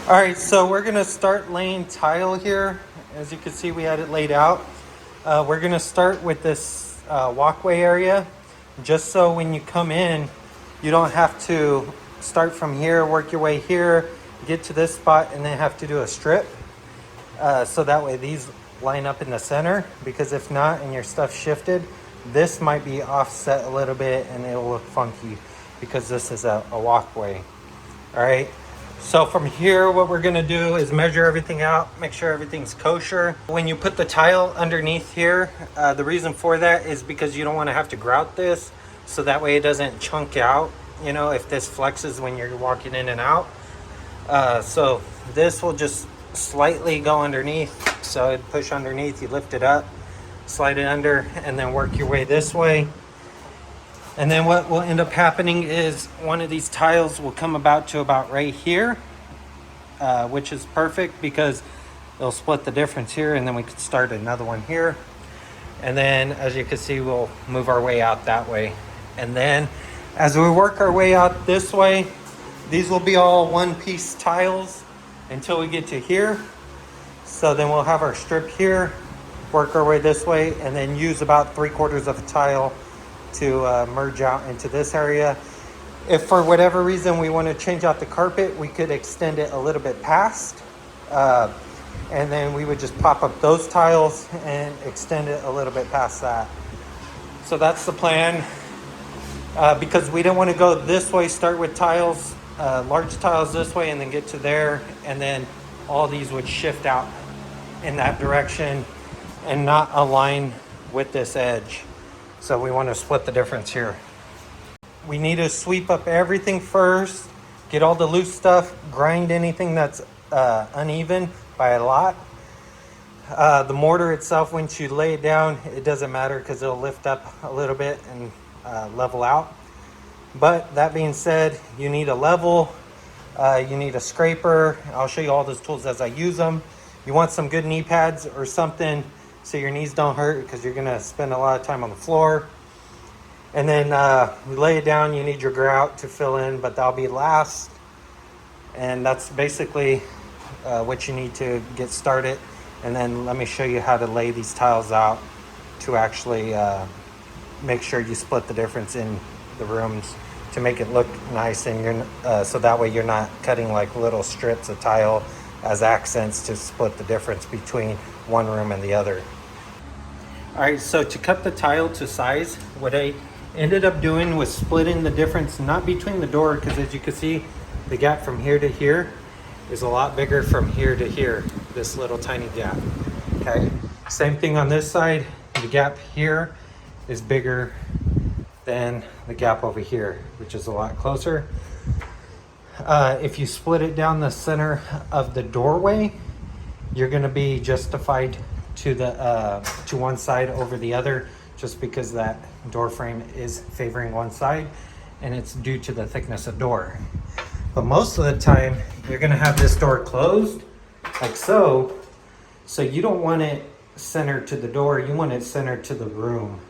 All right, so we're gonna start laying tile here. As you can see, we had it laid out. We're gonna start with this walkway area, just so when you come in, you don't have to start from here, work your way here, get to this spot, and then have to do a strip. So that way these line up in the center, because if not, and your stuff shifted, this might be offset a little bit and it'll look funky because this is a walkway. All right. So from here, what we're gonna do is measure everything out, make sure everything's kosher. When you put the tile underneath here, the reason for that is because you don't wanna have to grout this, so that way it doesn't chunk out, you know, if this flexes when you're walking in and out. So this will just slightly go underneath. So it push underneath, you lift it up, slide it under, and then work your way this way. And then what will end up happening is one of these tiles will come about to about right here, which is perfect because it'll split the difference here, and then we could start another one here. And then as you can see, we'll move our way out that way. And then as we work our way out this way, these will be all one-piece tiles until we get to here. So then we'll have our strip here, work our way this way, and then use about 3/4 of a tile to merge out into this area. If for whatever reason we want to change out the carpet, we could extend it a little bit past, and then we would just pop up those tiles and extend it a little bit past that. So that's the plan, because we don't want to go this way, start with tiles, large tiles this way, and then get to there, and then all these would shift out in that direction and not align with this edge. So we want to split the difference here. We need to sweep up everything first, get all the loose stuff, grind anything that's uneven by a lot. The mortar itself, once you lay it down, it doesn't matter because it'll lift up a little bit and level out. But that being said, you need a level, you need a scraper. I'll show you all those tools as I use them. You want some good knee pads or something so your knees don't hurt, because you're gonna spend a lot of time on the floor. And then you lay it down, you need your grout to fill in, but that'll be last. And that's basically what you need to get started. And then let me show you how to lay these tiles out to actually make sure you split the difference in the rooms to make it look nice, and you're so that way you're not cutting like little strips of tile as accents to split the difference between one room and the other. All right, so to cut the tile to size, what I ended up doing was splitting the difference, not between the door, because as you can see, the gap from here to here is a lot bigger from here to here, this little tiny gap. Okay, same thing on this side, the gap here is bigger than the gap over here, which is a lot closer. If you split it down the center of the doorway, you're gonna be justified to the to one side over the other, just because that door frame is favoring one side, and it's due to the thickness of door. But most of the time, you're gonna have this door closed, like so. So you don't want it centered to the door, you want it centered to the room,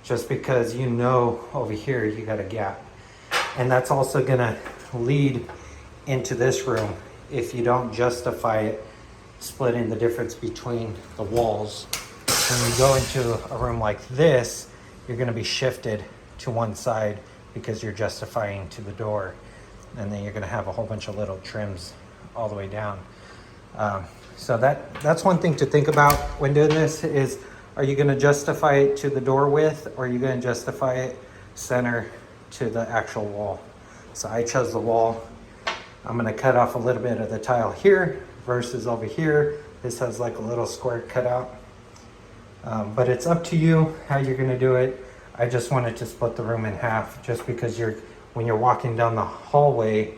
just because you know over here you got a gap. And that's also gonna lead into this room if you don't justify it splitting the difference between the walls. When you go into a room like this, you're gonna be shifted to one side because you're justifying to the door. And then you're gonna have a whole bunch of little trims all the way down. So that's one thing to think about when doing this is, are you gonna justify it to the door width, or are you gonna justify it center to the actual wall? So I chose the wall. I'm gonna cut off a little bit of the tile here versus over here. This has like a little square cutout. But it's up to you how you're gonna do it. I just wanted to split the room in half, just because when you're walking down the hallway,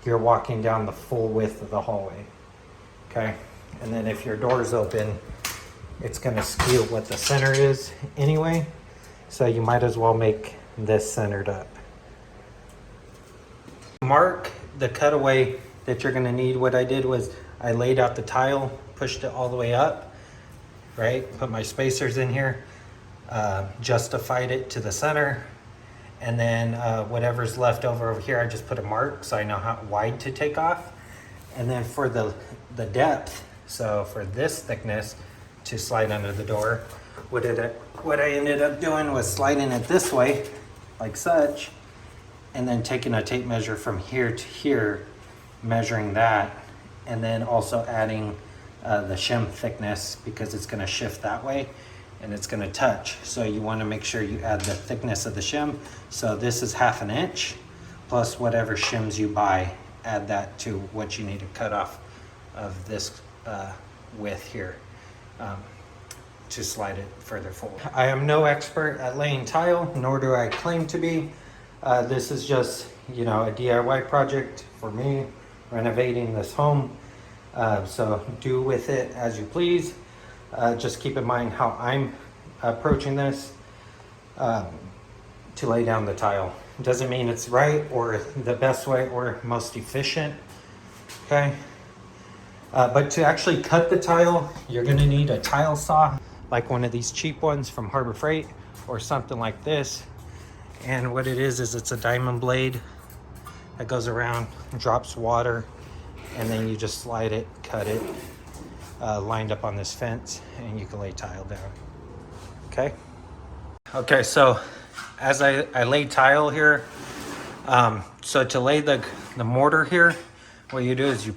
you're walking down the full width of the hallway, okay? And then if your door's open, it's gonna skew what the center is anyway. So you might as well make this centered up. Mark the cutaway that you're gonna need. What I did was I laid out the tile, pushed it all the way up, right? Put my spacers in here, justified it to the center, and then whatever's left over here, I just put a mark so I know how wide to take off. And then for the depth, so for this thickness to slide under the door, what I ended up doing was sliding it this way, like such, and then taking a tape measure from here to here, measuring that, and then also adding the shim thickness, because it's going to shift that way and it's going to touch. So you want to make sure you add the thickness of the shim. So this is 1/2 inch plus whatever shims you buy. Add that to what you need to cut off of this width here to slide it further forward. I am no expert at laying tile, nor do I claim to be. This is just, you know, a DIY project for me, renovating this home. So do with it as you please. Just keep in mind how I'm approaching this to lay down the tile. Doesn't mean it's right or the best way or most efficient, okay? But to actually cut the tile, you're gonna need a tile saw, like one of these cheap ones from Harbor Freight or something like this. And what it is it's a diamond blade that goes around, drops water, and then you just slide it, cut it, lined up on this fence, and you can lay tile down, okay? Okay, so as I lay tile here, so to lay the mortar here, what you do is you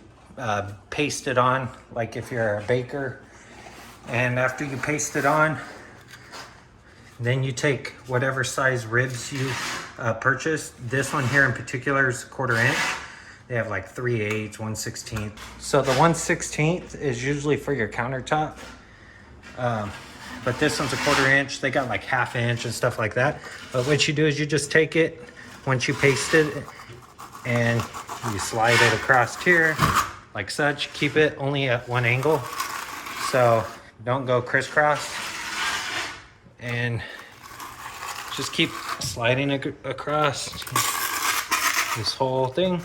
paste it on, like if you're a baker. And after you paste it on, then you take whatever size ribs you purchase. This one here in particular is 1/4 inch. They have like 3/8, 1/16. So the 1/16 is usually for your countertop. But this one's a 1/4 inch. They got like 1/2 inch and stuff like that. But what you do is you just take it, once you paste it, and you slide it across here, like such. Keep it only at one angle, so don't go crisscross. And just keep sliding it across this whole thing.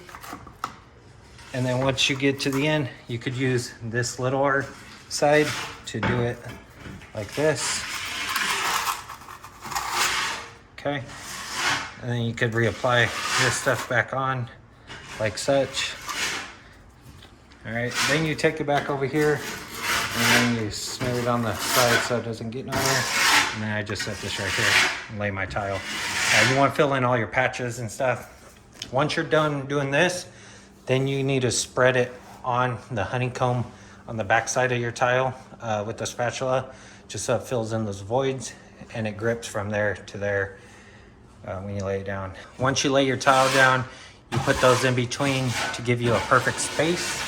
And then once you get to the end, you could use this littler side to do it like this. Okay. And then you could reapply this stuff back on like such. All right, then you take it back over here and then you smear it on the side so it doesn't get nowhere. And then I just set this right here and lay my tile. You want to fill in all your patches and stuff. Once you're done doing this, then you need to spread it on the honeycomb on the back side of your tile with the spatula, just so it fills in those voids and it grips from there to there when you lay it down. Once you lay your tile down, you put those in between to give you a perfect space.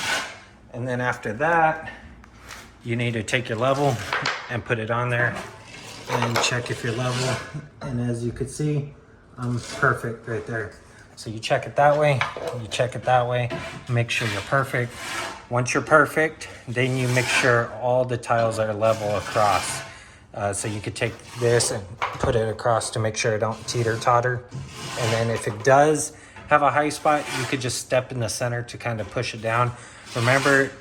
And then after that, you need to take your level and put it on there and check if you're level. And as you can see, I'm perfect right there. So you check it that way, you check it that way, make sure you're perfect. Once you're perfect, then you make sure all the tiles are level across. So you could take this and put it across to make sure it don't teeter-totter. And then if it does have a high spot, you could just step in the center to kind of push it down. Remember,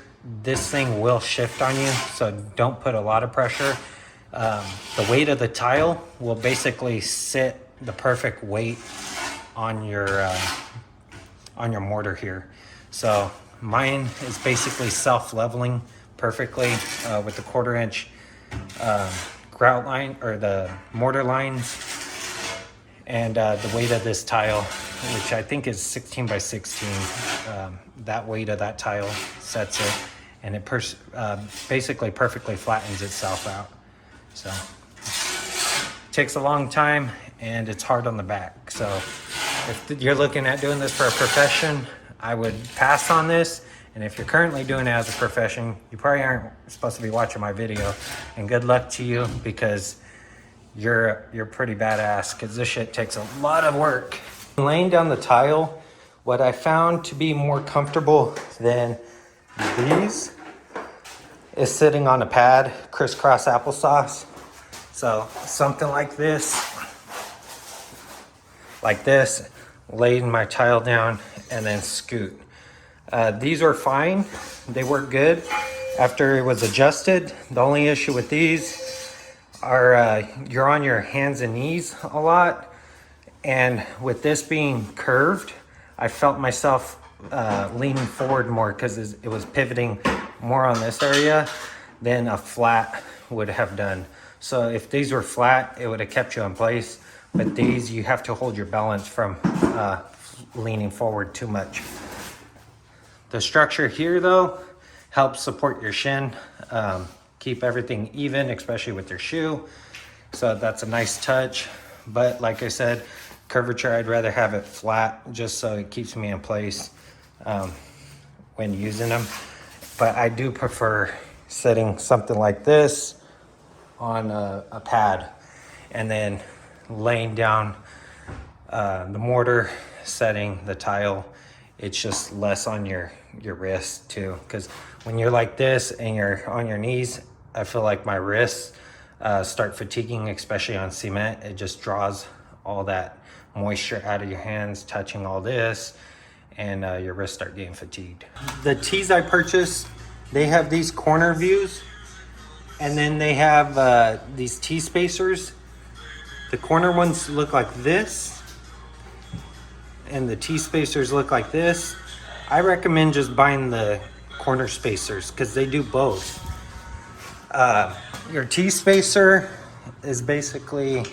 this thing will shift on you, so don't put a lot of pressure. The weight of the tile will basically sit the perfect weight on your mortar here. So mine is basically self-leveling perfectly with the 1/4 inch grout line or the mortar lines, and the weight of this tile, which I think is 16 by 16. That weight of that tile sets it, and it basically perfectly flattens itself out. So it takes a long time and it's hard on the back. So if you're looking at doing this for a profession, I would pass on this. And if you're currently doing it as a profession, you probably aren't supposed to be watching my video. And good luck to you, because you're pretty badass, because this shit takes a lot of work. Laying down the tile, what I found to be more comfortable than these is sitting on a pad, crisscross applesauce. So something like this, laying my tile down and then scoot. These are fine, they work good after it was adjusted. The only issue with these are you're on your hands and knees a lot, and with this being curved, I felt myself leaning forward more because it was pivoting more on this area than a flat would have done. So if these were flat, it would have kept you in place, but these, you have to hold your balance from leaning forward too much. The structure here though helps support your shin, keep everything even, especially with your shoe. So that's a nice touch. But like I said, curvature, I'd rather have it flat just so it keeps me in place when using them. But I do prefer setting something like this on a pad and then laying down the mortar, setting the tile. It's just less on your wrist too, because when you're like this and you're on your knees, I feel like my wrists start fatiguing, especially on cement. It just draws all that moisture out of your hands, touching all this, and your wrists start getting fatigued. The tees I purchased, they have these corner views, and then they have these tee spacers. The corner ones look like this, and the tee spacers look like this. I recommend just buying the corner spacers because they do both. Your tee spacer is basically,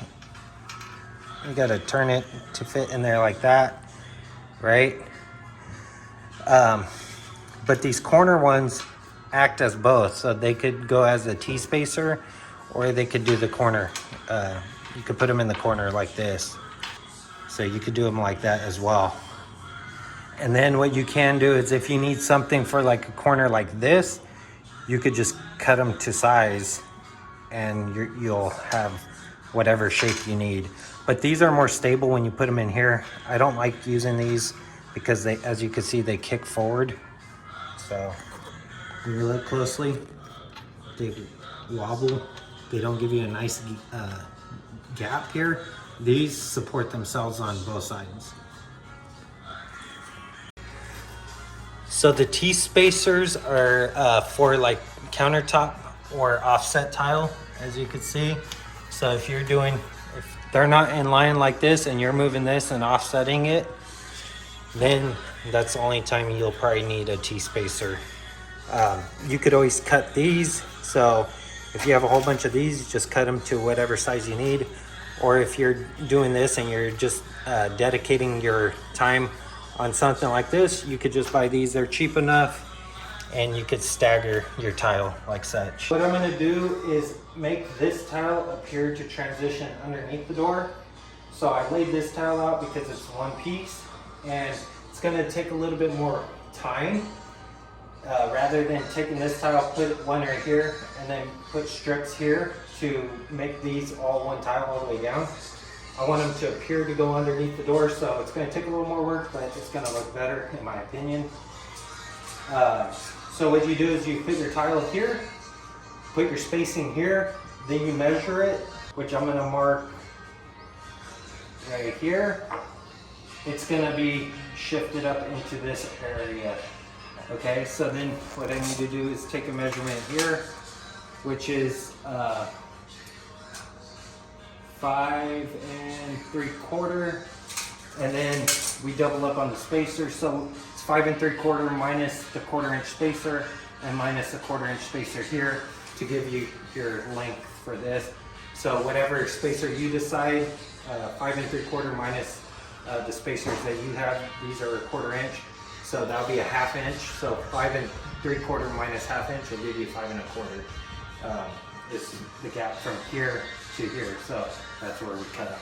you gotta turn it to fit in there like that, right? But these corner ones act as both, so they could go as a tee spacer or they could do the corner. You could put them in the corner like this, so you could do them like that as well. And then what you can do is if you need something for like a corner like this, you could just cut them to size and you'll have whatever shape you need. But these are more stable when you put them in here. I don't like using these because they, as you can see, they kick forward. So when you look closely, they wobble. They don't give you a nice gap here. These support themselves on both sides. So the T spacers are for like countertop or offset tile, as you can see. So if they're not in line like this and you're moving this and offsetting it, then that's the only time you'll probably need a T spacer. You could always cut these. So if you have a whole bunch of these, just cut them to whatever size you need. Or if you're doing this and you're just dedicating your time on something like this, you could just buy these. They're cheap enough and you could stagger your tile like such. What I'm gonna do is make this tile appear to transition underneath the door. So I laid this tile out because it's one piece and it's gonna take a little bit more time. Rather than taking this tile, put one right here and then put strips here to make these all one tile all the way down. I want them to appear to go underneath the door, so it's going to take a little more work, but it's going to look better in my opinion. So what you do is you put your tile here, put your spacing here, then you measure it, which I'm going to mark right here. It's going to be shifted up into this area. Okay, so then what I need to do is take a measurement here, which is 5 3/4, and then we double up on the spacer, so it's 5 3/4 minus the 1/4 inch spacer and minus the 1/4 inch spacer here to give you your length for this. So whatever spacer you decide, 5 3/4 minus the spacers that you have, these are 1/4 inch, so that'll be a 1/2 inch. So 5 3/4 minus 1/2 inch will give you 5 1/4. Is the gap from here to here, so that's where we cut out.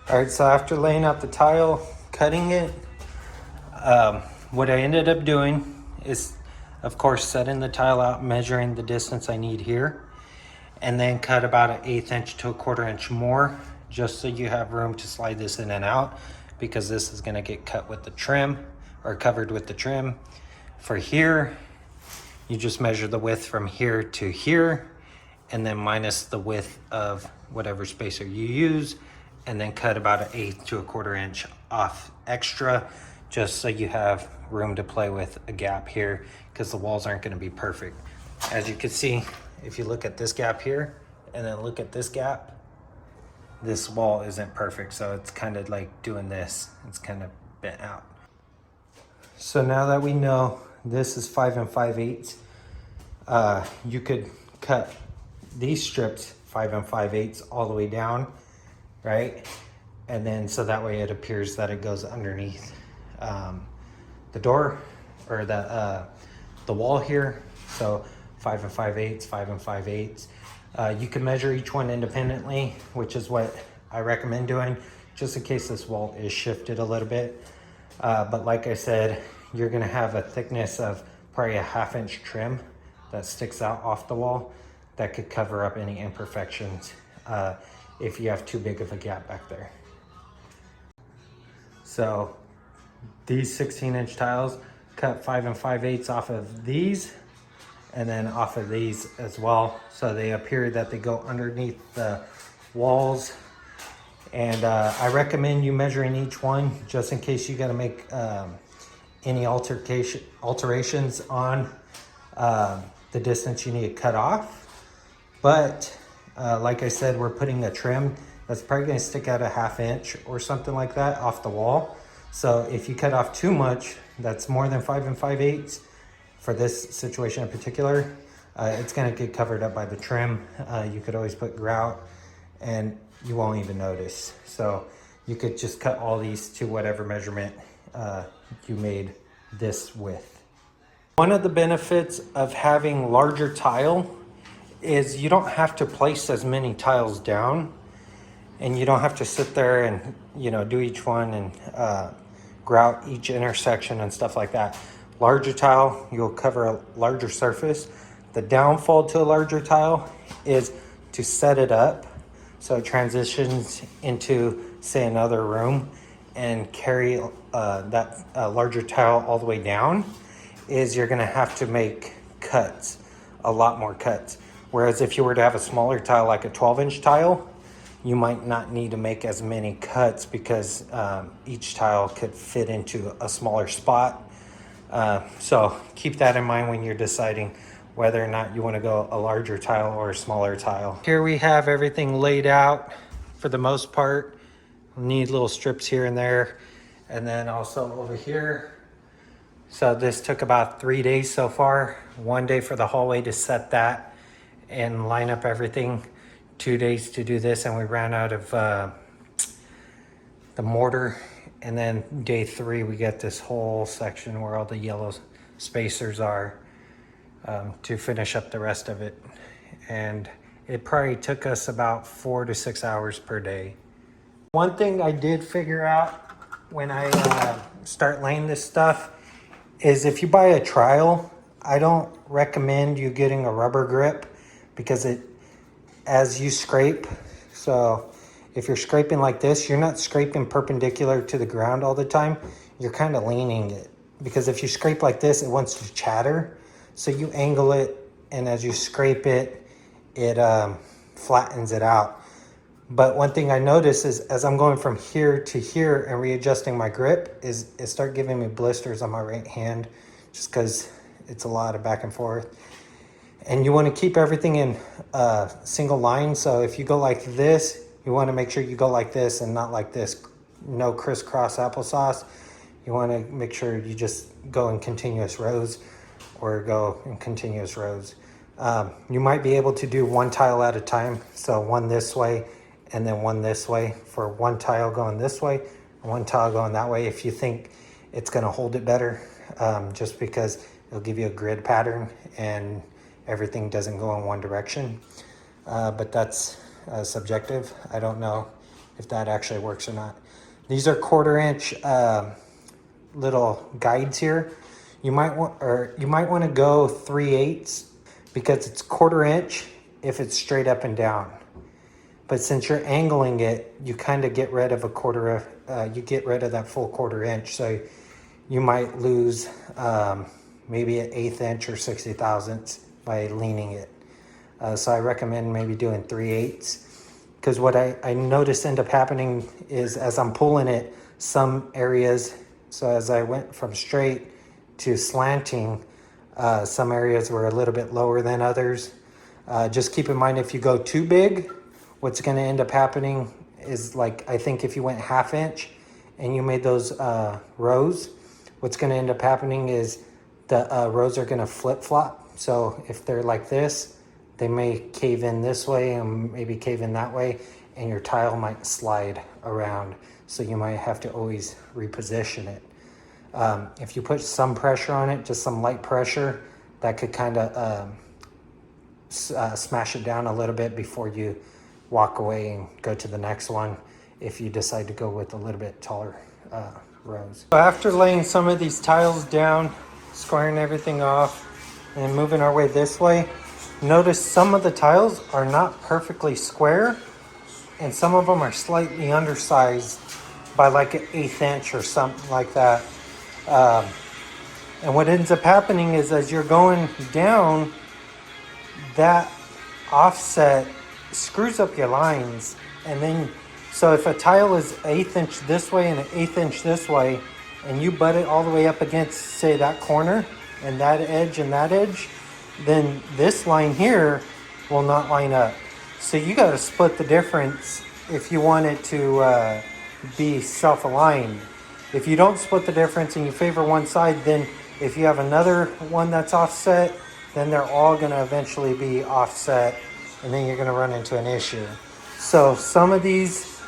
All right, so after laying out the tile, cutting it, what I ended up doing is, of course, setting the tile out, measuring the distance I need here, and then cut about an 1/8 inch to a 1/4 inch more, just so you have room to slide this in and out, because this is gonna get cut with the trim, or covered with the trim. For here, you just measure the width from here to here, and then minus the width of whatever spacer you use, and then cut about an 1/8 to a 1/4 inch off extra, just so you have room to play with a gap here, because the walls aren't going to be perfect. As you can see, if you look at this gap here and then look at this gap, this wall isn't perfect, so it's kind of like doing this. It's kind of bent out. So now that we know this is 5 5/8, you could cut these strips 5 5/8 all the way down, right? And then so that way it appears that it goes underneath the door or the wall here. So 5 5/8, 5 5/8. You can measure each one independently, which is what I recommend doing, just in case this wall is shifted a little bit. But like I said, you're gonna have a thickness of probably a 1/2 inch trim that sticks out off the wall that could cover up any imperfections if you have too big of a gap back there. So these 16-inch tiles, cut 5 5/8 off of these and then off of these as well. So they appear that they go underneath the walls. And I recommend you measuring each one just in case you gotta make any alterations on the distance you need to cut off. But like I said, we're putting a trim that's probably gonna stick out a 1/2 inch or something like that off the wall. So if you cut off too much, that's more than 5 5/8 for this situation in particular, it's gonna get covered up by the trim. You could always put grout and you won't even notice. So you could just cut all these to whatever measurement you made this with. One of the benefits of having larger tile is you don't have to place as many tiles down, and you don't have to sit there and do each one and grout each intersection and stuff like that. Larger tile, you'll cover a larger surface. The downfall to a larger tile is to set it up so it transitions into, say, another room, and carry that larger tile all the way down, is you're gonna have to make cuts, a lot more cuts. Whereas if you were to have a smaller tile, like a 12-inch tile, you might not need to make as many cuts because each tile could fit into a smaller spot. So keep that in mind when you're deciding whether or not you want to go a larger tile or a smaller tile. Here we have everything laid out for the most part. Need little strips here and there. And then also over here. So this took about 3 days so far. 1 day for the hallway to set that and line up everything. 2 days to do this, and we ran out of the mortar. And then day 3, we get this whole section where all the yellow spacers are to finish up the rest of it. And it probably took us about 4 to 6 hours per day. One thing I did figure out when I start laying this stuff is if you buy a trowel, I don't recommend you getting a rubber grip because as you scrape, so if you're scraping like this, you're not scraping perpendicular to the ground all the time. You're kind of leaning it, because if you scrape like this, it wants to chatter. So you angle it, and as you scrape it, it flattens it out. But one thing I notice is as I'm going from here to here and readjusting my grip, is it start giving me blisters on my right hand, just because it's a lot of back and forth. And you want to keep everything in a single line. So if you go like this, you want to make sure you go like this and not like this. No crisscross applesauce. You want to make sure you just go in continuous rows or go in continuous rows. You might be able to do one tile at a time. So one this way and then one this way, for one tile going this way and one tile going that way, if you think it's going to hold it better, just because it'll give you a grid pattern and everything doesn't go in one direction. But that's subjective. I don't know if that actually works or not. These are 1/4 inch little guides here. You might want to go 3/8 because it's 1/4 inch if it's straight up and down. But since you're angling it, you kind of get rid of you get rid of that full 1/4 inch. So you might lose maybe an 1/8 inch or 60 thousandths by leaning it. So I recommend maybe doing 3/8, because what I noticed end up happening is as I'm pulling it, some areas, so as I went from straight to slanting, some areas were a little bit lower than others. Just keep in mind, if you go too big, what's going to end up happening is, like, I think if you went 1/2 inch and you made those rows, what's going to end up happening is the rows are going to flip-flop. So if they're like this, they may cave in this way and maybe cave in that way, and your tile might slide around. So you might have to always reposition it. If you put some pressure on it, just some light pressure, that could kind of smash it down a little bit before you walk away and go to the next one, if you decide to go with a little bit taller rows. So after laying some of these tiles down, squaring everything off, and moving our way this way, notice some of the tiles are not perfectly square, and some of them are slightly undersized by like an 1/8 inch or something like that. And what ends up happening is as you're going down, that offset screws up your lines. And then, so if a tile is 1/8 inch this way and an 1/8 inch this way, and you butt it all the way up against, say, that corner and that edge, then this line here will not line up. So you got to split the difference if you want it to be self-aligned. If you don't split the difference and you favor one side, then if you have another one that's offset, then they're all going to eventually be offset, and then you're going to run into an issue. So some of these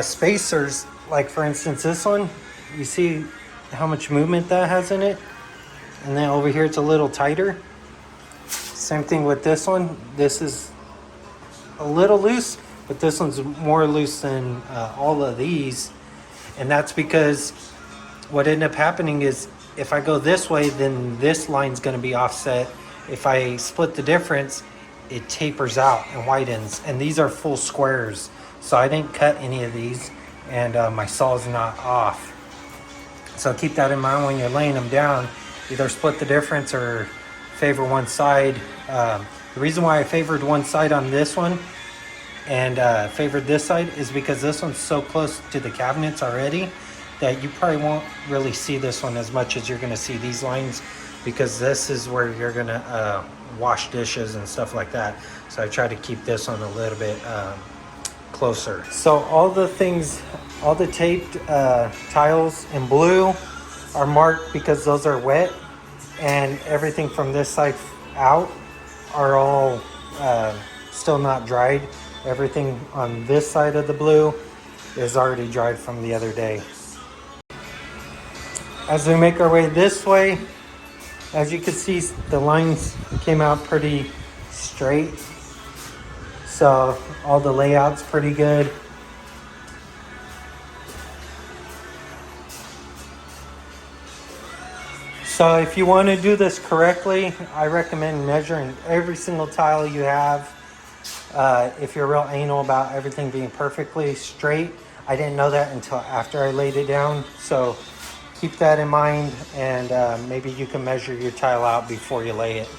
spacers, like for instance this one, you see how much movement that has in it? And then over here it's a little tighter. Same thing with this one. This is a little loose, but this one's more loose than all of these. And that's because what ended up happening is if I go this way, then this line's going to be offset. If I split the difference, it tapers out and widens. And these are full squares, so I didn't cut any of these, and my saw's not off. So keep that in mind when you're laying them down. Either split the difference or favor one side. The reason why I favored one side on this one and favored this side is because this one's so close to the cabinets already that you probably won't really see this one as much as you're going to see these lines, because this is where you're going to wash dishes and stuff like that. So I try to keep this one a little bit closer. So all the things, all the taped tiles in blue are marked because those are wet, and everything from this side out are all still not dried. Everything on this side of the blue is already dried from the other day. As we make our way this way, as you can see, the lines came out pretty straight. So all the layout's pretty good. So if you want to do this correctly, I recommend measuring every single tile you have. If you're real anal about everything being perfectly straight, I didn't know that until after I laid it down. So keep that in mind, and maybe you can measure your tile out before you lay it.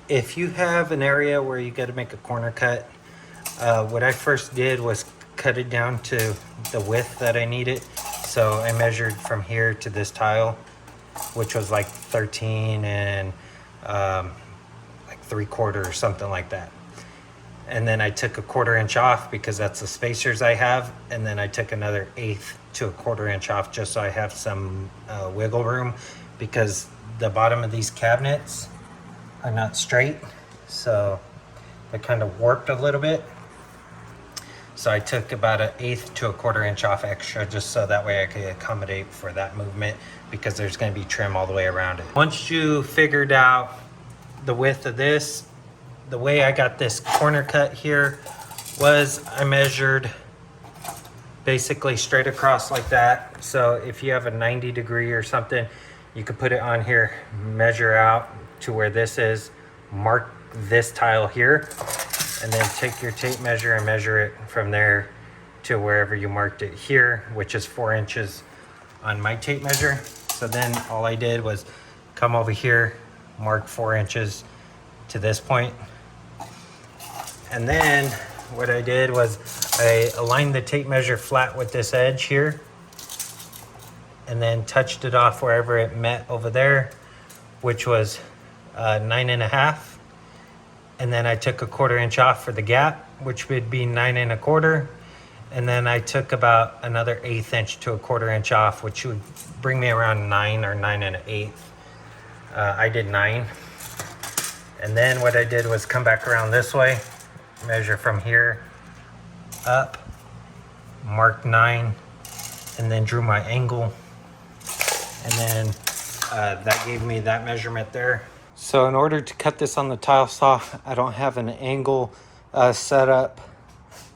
If you have an area where you got to make a corner cut, what I first did was cut it down to the width that I needed. So I measured from here to this tile, which was like 13 and like 3/4 or something like that. And then I took a 1/4 inch off because that's the spacers I have. And then I took another 1/8 to a 1/4 inch off just so I have some wiggle room, because the bottom of these cabinets are not straight. So they're kind of warped a little bit. So I took about an 1/8 to a 1/4 inch off extra, just so that way I could accommodate for that movement, because there's going to be trim all the way around it. Once you figured out the width of this, the way I got this corner cut here was I measured basically straight across like that. So if you have a 90 degree or something, you could put it on here, measure out to where this is, mark this tile here, and then take your tape measure and measure it from there to wherever you marked it here, which is 4 inches on my tape measure. So then all I did was come over here, mark 4 inches to this point. And then what I did was I aligned the tape measure flat with this edge here, and then touched it off wherever it met over there, which was 9.5. And then I took a 1/4 inch off for the gap, which would be 9 1/4. And then I took about another 1/8 inch to a 1/4 inch off, which would bring me around 9 or 9 1/8. I did 9. And then what I did was come back around this way, measure from here up, mark 9, and then drew my angle. And then that gave me that measurement there. So in order to cut this on the tile saw, I don't have an angle set up.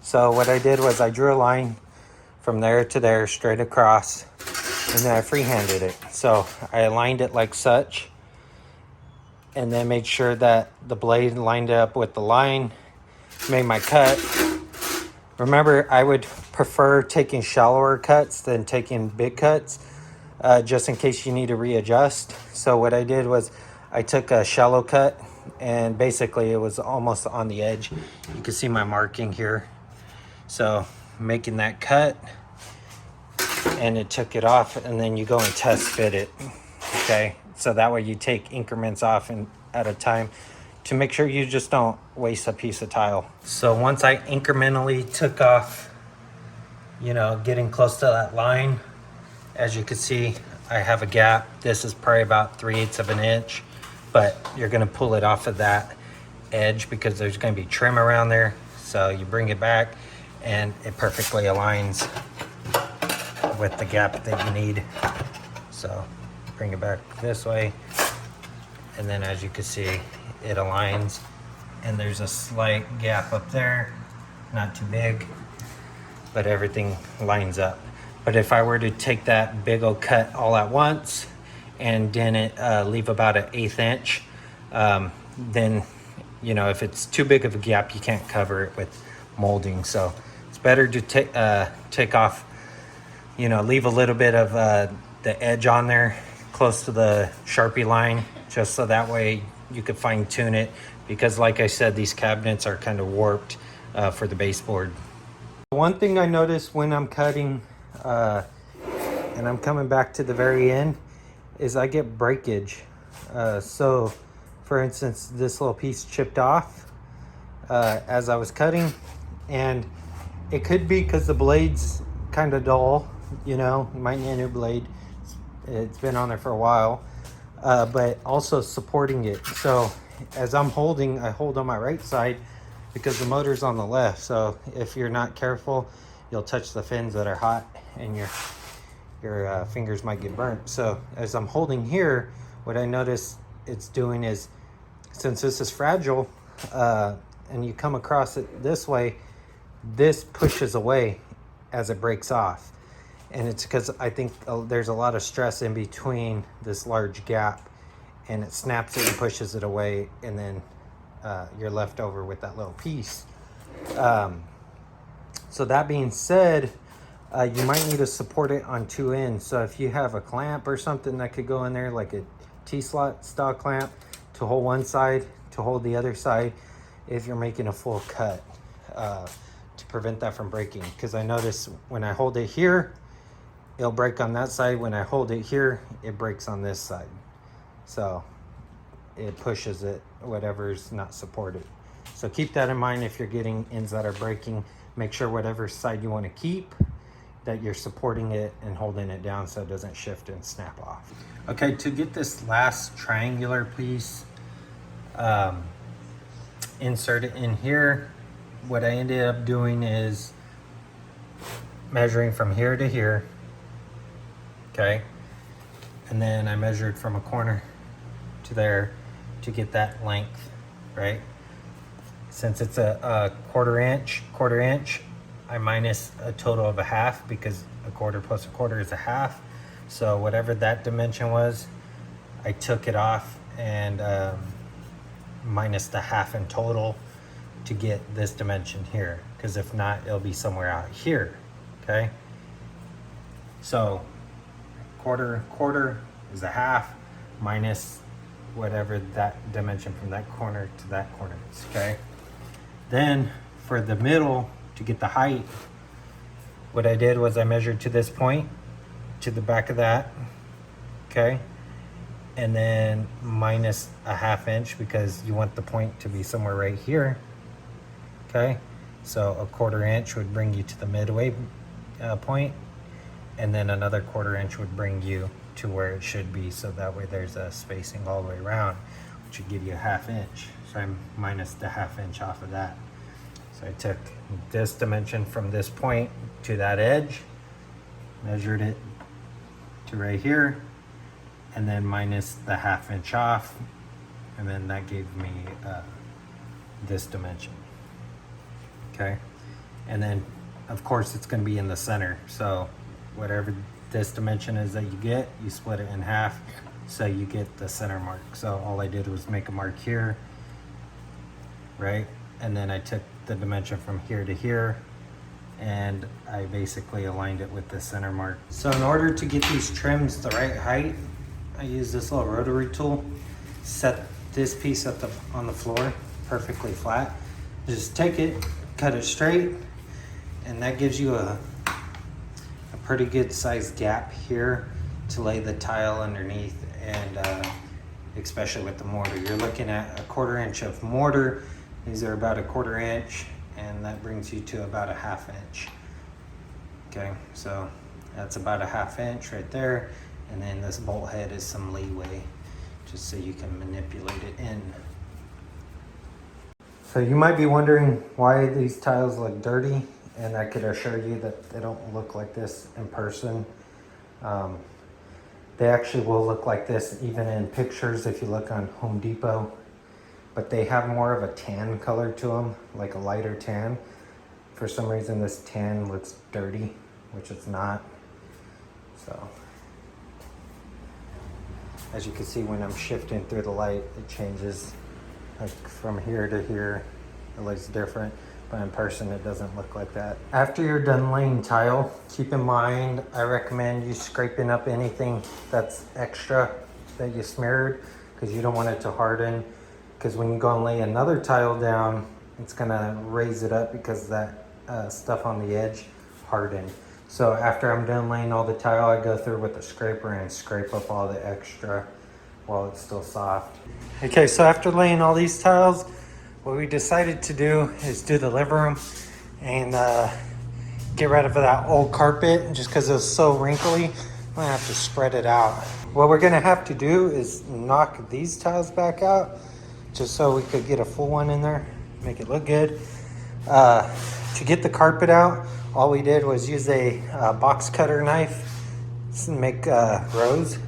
So what I did was I drew a line from there to there straight across, and then I freehanded it. So I aligned it like such, and then made sure that the blade lined up with the line, made my cut. Remember, I would prefer taking shallower cuts than taking big cuts, just in case you need to readjust. So what I did was I took a shallow cut, and basically it was almost on the edge. You can see my marking here. So making that cut, and it took it off, and then you go and test fit it. Okay, so that way you take increments off and at a time to make sure you just don't waste a piece of tile. So once I incrementally took off, you know, getting close to that line, as you can see, I have a gap. This is probably about 3/8 of an inch, but you're gonna pull it off of that edge because there's gonna be trim around there. So you bring it back, and it perfectly aligns with the gap that you need. So bring it back this way, and then as you can see, it aligns, and there's a slight gap up there, not too big, but everything lines up. But if I were to take that big old cut all at once and then leave about an 1/8 inch, then, you know, if it's too big of a gap, you can't cover it with molding. So it's better to take off, you know, leave a little bit of the edge on there close to the Sharpie line, just so that way you could fine tune it, because like I said, these cabinets are kind of warped for the baseboard. One thing I noticed when I'm cutting, and I'm coming back to the very end, is I get breakage. So for instance, this little piece chipped off as I was cutting, and it could be because the blade's kind of dull, you know, you might need a new blade. It's been on there for a while, but also supporting it. So as I'm holding, I hold on my right side because the motor's on the left. So if you're not careful, you'll touch the fins that are hot, and your fingers might get burnt. So as I'm holding here, what I notice it's doing is, since this is fragile, and you come across it this way, this pushes away as it breaks off. And it's because I think there's a lot of stress in between this large gap, and it snaps it and pushes it away, and then you're left over with that little piece. So that being said, you might need to support it on 2 ends. So if you have a clamp or something that could go in there, like a T-slot style clamp, to hold one side, to hold the other side, if you're making a full cut, to prevent that from breaking. Because I notice when I hold it here, it'll break on that side. When I hold it here, it breaks on this side. So it pushes it, whatever's not supported. So keep that in mind if you're getting ends that are breaking. Make sure whatever side you want to keep, that you're supporting it and holding it down so it doesn't shift and snap off. Okay, to get this last triangular piece, insert it in here. What I ended up doing is measuring from here to here, okay? And then I measured from a corner to there to get that length, right? Since it's a quarter inch, I minus a total of a half, because a quarter plus a quarter is a half. So whatever that dimension was, I took it off and minus the half in total to get this dimension here, because if not, it'll be somewhere out here, okay? So quarter is a half minus whatever that dimension from that corner to that corner is, okay? Then for the middle, to get the height, what I did was I measured to this point, to the back of that, okay? And then minus a half inch, because you want the point to be somewhere right here, okay? So a 1/4 inch would bring you to the midway point, and then another 1/4 inch would bring you to where it should be, so that way there's a spacing all the way around, which would give you a 1/2 inch. So I'm minus the 1/2 inch off of that. So I took this dimension from this point to that edge, measured it to right here, and then minus the 1/2 inch off, and then that gave me this dimension. Okay, and then of course it's going to be in the center, so whatever this dimension is that you get, you split it in half so you get the center mark. So all I did was make a mark here, right, and then I took the dimension from here to here and I basically aligned it with the center mark. So in order to get these trims the right height, I use this little rotary tool, set this piece up on the floor perfectly flat, just take it, cut it straight, and that gives you a pretty good sized gap here to lay the tile underneath. And especially with the mortar, you're looking at a 1/4 inch of mortar. These are about a 1/4 inch, and that brings you to about a 1/2 inch. Okay, so that's about a 1/2 inch right there, and then this bolt head is some leeway just so you can manipulate it in. So you might be wondering why these tiles look dirty, and I could assure you that they don't look like this in person. They actually will look like this even in pictures if you look on Home Depot, but they have more of a tan color to them, like a lighter tan. For some reason this tan looks dirty, which it's not. So as you can see, when I'm shifting through the light, it changes like from here to here. It looks different, but in person it doesn't look like that. After you're done laying tile, keep in mind, I recommend you scraping up anything that's extra that you smeared, because you don't want it to harden, because when you go and lay another tile down, it's gonna raise it up because that stuff on the edge hardened. So after I'm done laying all the tile, I go through with a scraper and scrape up all the extra while it's still soft. Okay, so after laying all these tiles, what we decided to do is do the living room and get rid of that old carpet. Just because it was so wrinkly, I'm gonna have to spread it out. What we're gonna have to do is knock these tiles back out just so we could get a full one in there, make it look good. To get the carpet out, all we did was use a box cutter knife to make rows.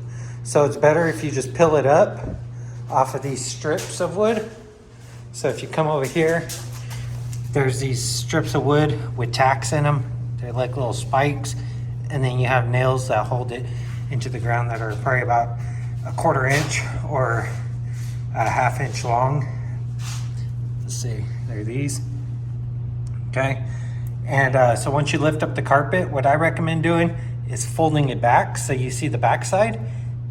So it's better if you just peel it up off of these strips of wood. So if you come over here, there's these strips of wood with tacks in them. They're like little spikes. And then you have nails that hold it into the ground that are probably about a 1/4 inch or a 1/2 inch long. Let's see, there are these. Okay. And so once you lift up the carpet, what I recommend doing is folding it back so you see the back side.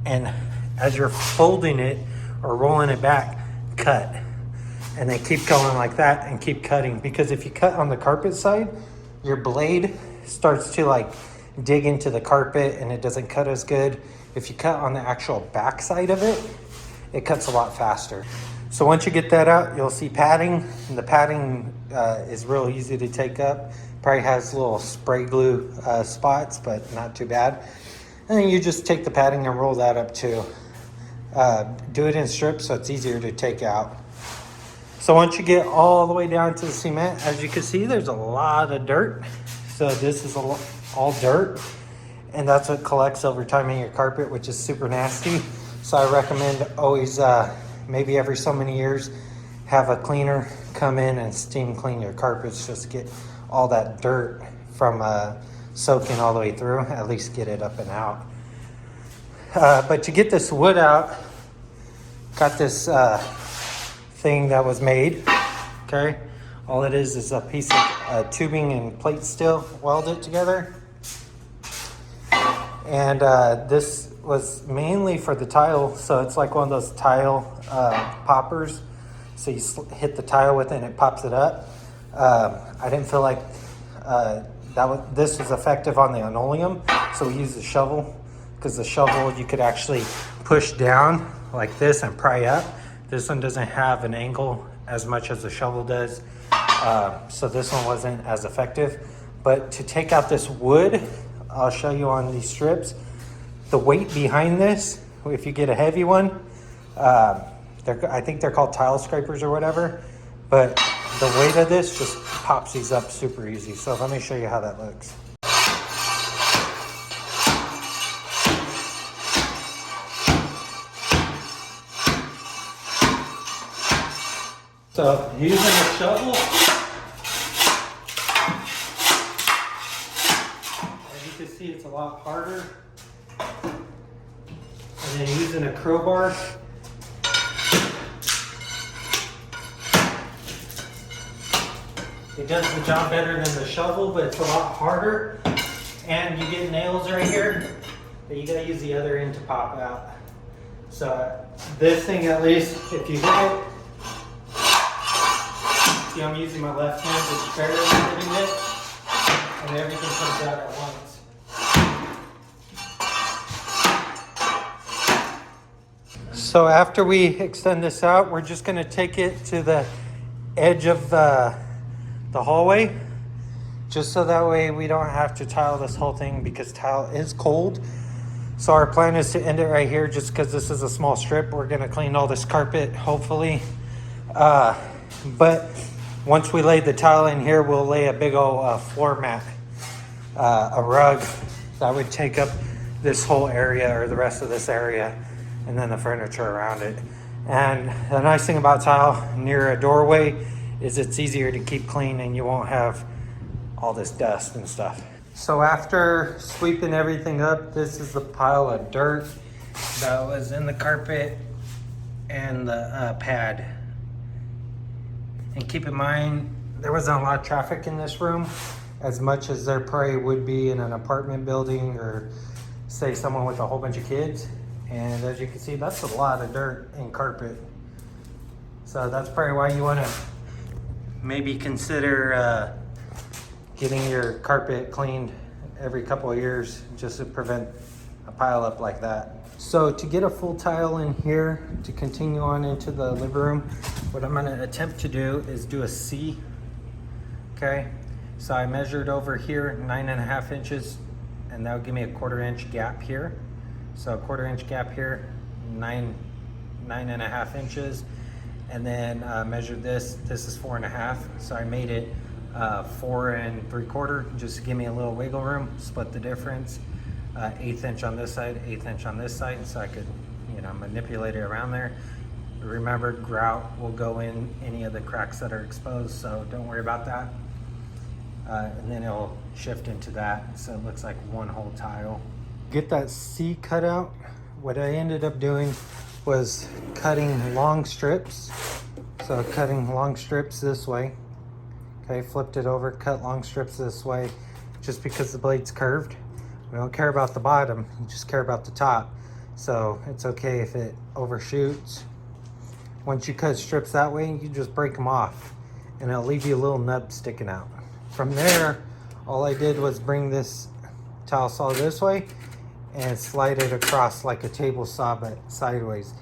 And as you're folding it or rolling it back, cut. And then keep going like that and keep cutting, because if you cut on the carpet side, your blade starts to like dig into the carpet and it doesn't cut as good. If you cut on the actual back side of it, it cuts a lot faster. So once you get that out, you'll see padding. And the padding is real easy to take up. Probably has little spray glue spots, but not too bad. And then you just take the padding and roll that up too. Do it in strips so it's easier to take out. So once you get all the way down to the cement, as you can see, there's a lot of dirt. So this is all dirt, and that's what collects over time in your carpet, which is super nasty. So I recommend always, maybe every so many years, have a cleaner come in and steam clean your carpets just to get all that dirt from soaking all the way through, at least get it up and out. But to get this wood out, got this thing that was made, okay? All it is a piece of tubing and plate steel welded together. And this was mainly for the tile, so it's like one of those tile poppers. So you hit the tile with it and it pops it up. I didn't feel like this was effective on the linoleum, so we used a shovel, because the shovel you could actually push down like this and pry up. This one doesn't have an angle as much as the shovel does, So this one wasn't as effective. But to take out this wood, I'll show you on these strips, the weight behind this, if you get a heavy one, I think they're called tile scrapers or whatever, but the weight of this just pops these up super easy. So let me show you how that looks. So using a shovel, as you can see, it's a lot harder. And then using a crowbar, it does the job better than the shovel, but it's a lot harder. And you get nails right here, but you gotta use the other end to pop out. So this thing, at least, if you hit it, see, I'm using my left hand, just barely hitting it, and everything comes out at once. So after we extend this out, we're just going to take it to the edge of the hallway, just so that way we don't have to tile this whole thing, because tile is cold. So our plan is to end it right here, just because this is a small strip. We're going to clean all this carpet, hopefully. But once we lay the tile in here, we'll lay a big old floor mat, a rug that would take up this whole area, or the rest of this area, and then the furniture around it. And the nice thing about tile near a doorway is it's easier to keep clean, and you won't have all this dust and stuff. So after sweeping everything up, this is the pile of dirt that was in the carpet and the pad. And keep in mind, there wasn't a lot of traffic in this room, as much as there probably would be in an apartment building, or say someone with a whole bunch of kids. And as you can see, that's a lot of dirt and carpet. So that's probably why you want to maybe consider getting your carpet cleaned every couple of years, just to prevent a pile up like that. So to get a full tile in here, to continue on into the living room, what I'm gonna attempt to do is do a C, okay? So I measured over here 9.5 inches, and that would give me a 1/4 inch gap here. So a 1/4 inch gap here, 9.5 inches. And then measured this is 4.5. So I made it 4 3/4, just to give me a little wiggle room, split the difference. 1/8 inch on this side, 1/8 inch on this side, so I could, manipulate it around there. Remember, grout will go in any of the cracks that are exposed, so don't worry about that. And then it'll shift into that, so it looks like one whole tile. Get that C cut out. What I ended up doing was cutting long strips. So cutting long strips this way. Okay, flipped it over, cut long strips this way, just because the blade's curved. We don't care about the bottom, you just care about the top. So it's okay if it overshoots. Once you cut strips that way, you just break them off, and it'll leave you a little nub sticking out. From there, all I did was bring this tile saw this way and slide it across like a table saw, but sideways,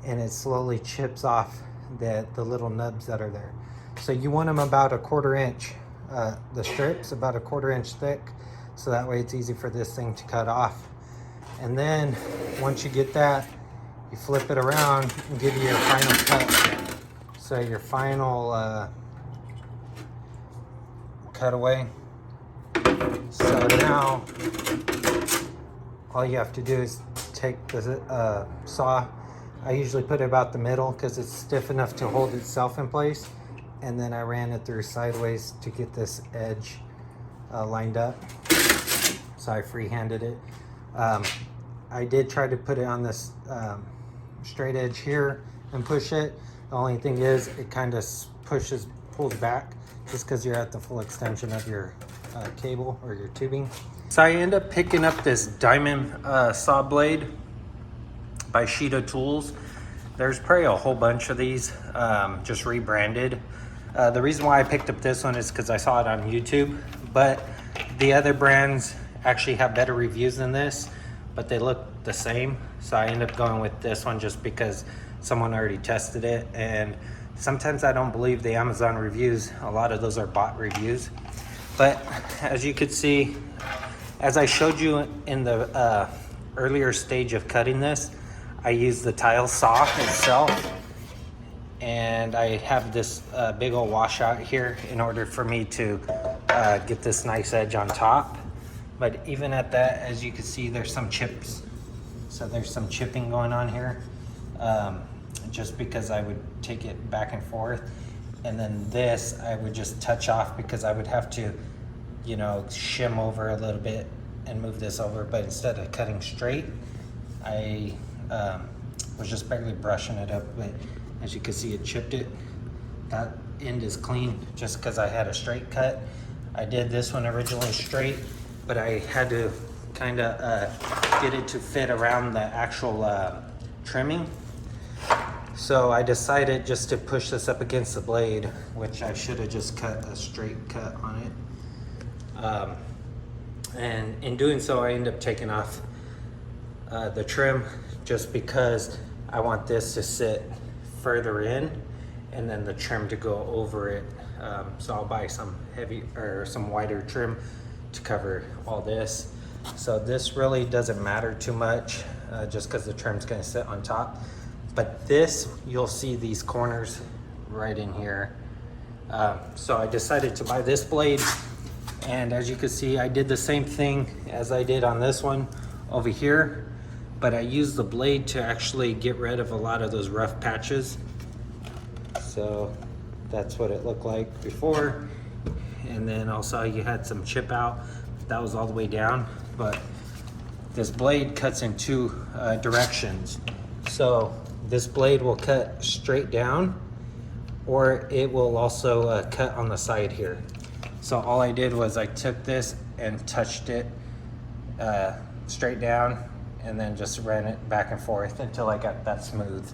and it slowly chips off the little nubs that are there. So you want them about a 1/4 inch, the strips about a 1/4 inch thick, so that way it's easy for this thing to cut off. And then once you get that, you flip it around and give you your final cut. So your final cutaway. So now all you have to do is take the saw. I usually put it about the middle because it's stiff enough to hold itself in place. And then I ran it through sideways to get this edge lined up. So I freehanded it. I did try to put it on this straight edge here and push it. The only thing is it kind of pulls back just because you're at the full extension of your cable or your tubing. So I end up picking up this diamond saw blade by Sheeta Tools. There's probably a whole bunch of these, just rebranded. The reason why I picked up this one is because I saw it on YouTube, but the other brands actually have better reviews than this, but they look the same. So I end up going with this one just because someone already tested it, and Sometimes I don't believe the Amazon reviews. A lot of those are bot reviews. But as you could see, as I showed you in the earlier stage of cutting this, I used the tile saw itself. And I have this big old washout here in order for me to get this nice edge on top. But even at that, as you can see, there's some chips. So there's some chipping going on here. Just because I would take it back and forth. And then this, I would just touch off because I would have to, you know, shim over a little bit and move this over. But instead of cutting straight, I was just barely brushing it up. But as you can see, it chipped it. That end is clean just because I had a straight cut. I did this one originally straight, but I had to kind of get it to fit around the actual trimming. So I decided just to push this up against the blade, which I should have just cut a straight cut on it. And in doing so, I ended up taking off the trim just because I want this to sit further in and then the trim to go over it. So I'll buy some heavy or some wider trim to cover all this. So this really doesn't matter too much just because the trim's going to sit on top. But this, you'll see these corners right in here. So I decided to buy this blade, and as you can see, I did the same thing as I did on this one over here, but I used the blade to actually get rid of a lot of those rough patches. So that's what it looked like before. And then also you had some chip out. That was all the way down, but this blade cuts in two directions. So this blade will cut straight down, or it will also cut on the side here. So all I did was I took this and touched it straight down and then just ran it back and forth until I got that smooth.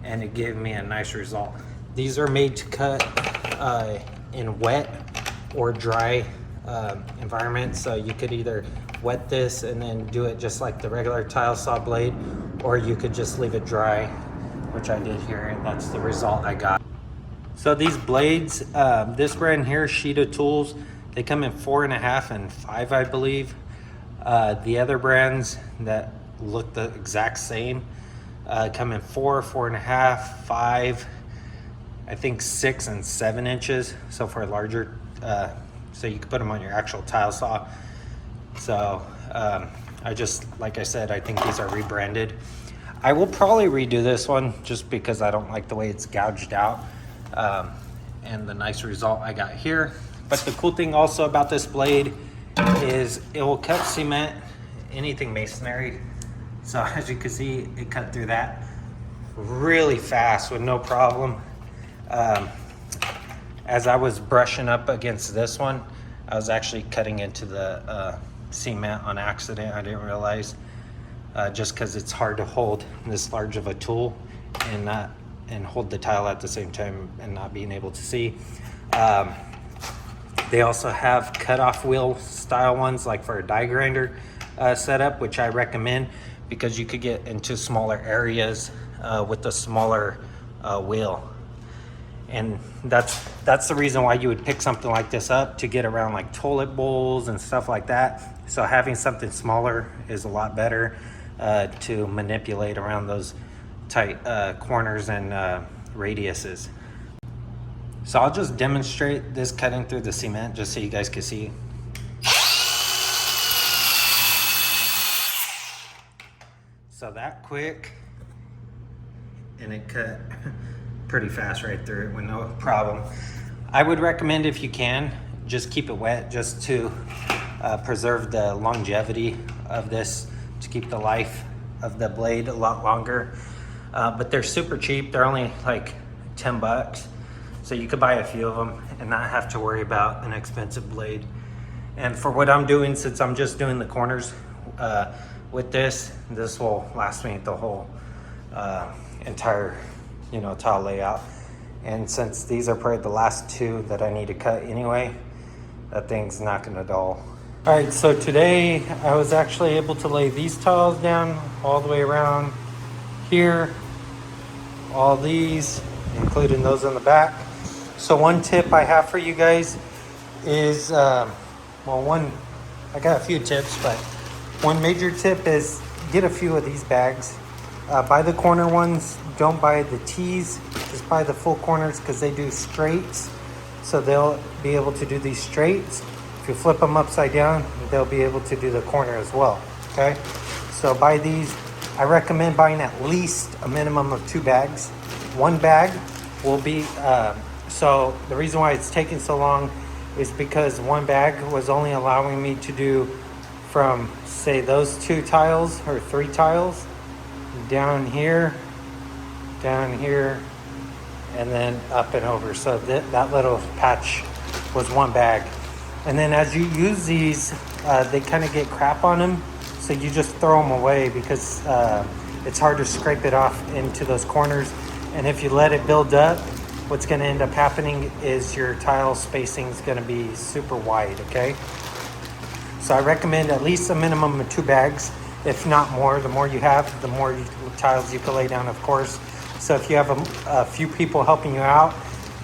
And it gave me a nice result. These are made to cut in wet or dry environments. So you could either wet this and then do it just like the regular tile saw blade, or you could just leave it dry, which I did here, and that's the result I got. So these blades, this brand here, Sheeta Tools, they come in 4.5 and 5, I believe. The other brands that look the exact same come in 4, 4.5, 5, I think 6 and 7 inches. So for a larger, so you can put them on your actual tile saw. So I just, like I said, I think these are rebranded. I will probably redo this one just because I don't like the way it's gouged out and the nice result I got here. But the cool thing also about this blade is it will cut cement, anything masonry. So as you can see, it cut through that really fast with no problem. As I was brushing up against this one, I was actually cutting into the cement on accident. I didn't realize, just because it's hard to hold this large of a tool and hold the tile at the same time and not being able to see. They also have cutoff wheel style ones, like for a die grinder setup, which I recommend because you could get into smaller areas with a smaller wheel. And that's the reason why you would pick something like this up, to get around like toilet bowls and stuff like that. So having something smaller is a lot better to manipulate around those tight corners and radiuses. So I'll just demonstrate this cutting through the cement just so you guys can see. So that quick, and it cut pretty fast right through it with no problem. I would recommend, if you can, just keep it wet just to preserve the longevity of this, to keep the life of the blade a lot longer. But they're super cheap. They're only like 10 bucks. So you could buy a few of them and not have to worry about an expensive blade. And for what I'm doing, since I'm just doing the corners with this will last me the whole entire tile layout. And since these are probably the last two that I need to cut anyway, that thing's not gonna dull. All right, so today I was actually able to lay these tiles down all the way around here, all these, including those on the back. So one tip I have for you guys is, I got a few tips, but one major tip is get a few of these bags. Buy the corner ones, don't buy the tees, just buy the full corners because they do straights. So they'll be able to do these straights. If you flip them upside down, they'll be able to do the corner as well, okay? So buy these. I recommend buying at least a minimum of 2 bags. One bag will be, so the reason why it's taking so long is because one bag was only allowing me to do from, say, those 2 tiles or 3 tiles, down here, and then up and over. So that little patch was one bag. And then as you use these, they kind of get crap on them. So you just throw them away because it's hard to scrape it off into those corners. And if you let it build up, what's going to end up happening is your tile spacing is going to be super wide, okay? So I recommend at least a minimum of 2 bags, if not more. The more you have, the more tiles you can lay down, of course. So if you have a few people helping you out,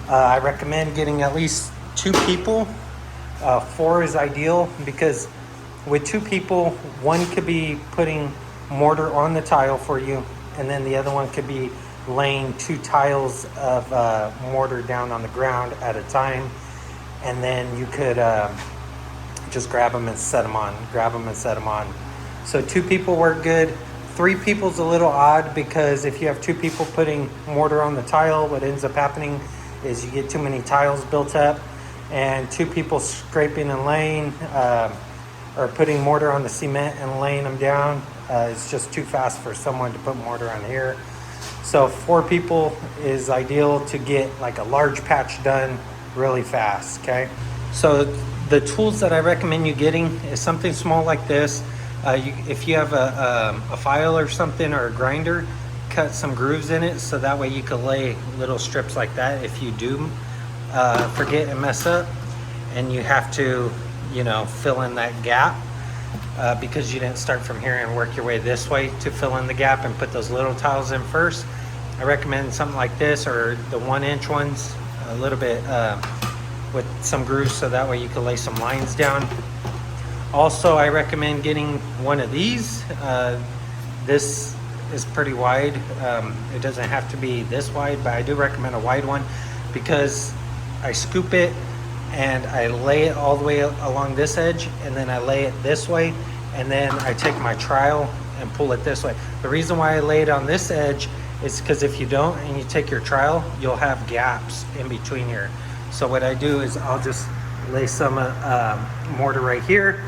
I recommend getting at least 2 people. 4 is ideal because with 2 people, one could be putting mortar on the tile for you, and then the other one could be laying 2 tiles of mortar down on the ground at a time. And then you could just grab them and set them on. So 2 people work good. 3 people's a little odd because if you have 2 people putting mortar on the tile, what ends up happening is you get too many tiles built up, and 2 people scraping and laying or putting mortar on the cement and laying them down is just too fast for someone to put mortar on here. So 4 people is ideal to get like a large patch done really fast, okay? So the tools that I recommend you getting is something small like this. If you have a file or something or a grinder, cut some grooves in it so that way you can lay little strips like that if you do forget and mess up and you have to, fill in that gap because you didn't start from here and work your way this way to fill in the gap and put those little tiles in first. I recommend something like this or the 1-inch ones, a little bit with some grooves so that way you can lay some lines down. Also, I recommend getting one of these. This is pretty wide. It doesn't have to be this wide, but I do recommend a wide one because I scoop it and I lay it all the way along this edge, and then I lay it this way, and then I take my trowel and pull it this way. The reason why I lay it on this edge is because if you don't and you take your trowel, you'll have gaps in between here. So what I do is I'll just lay some mortar right here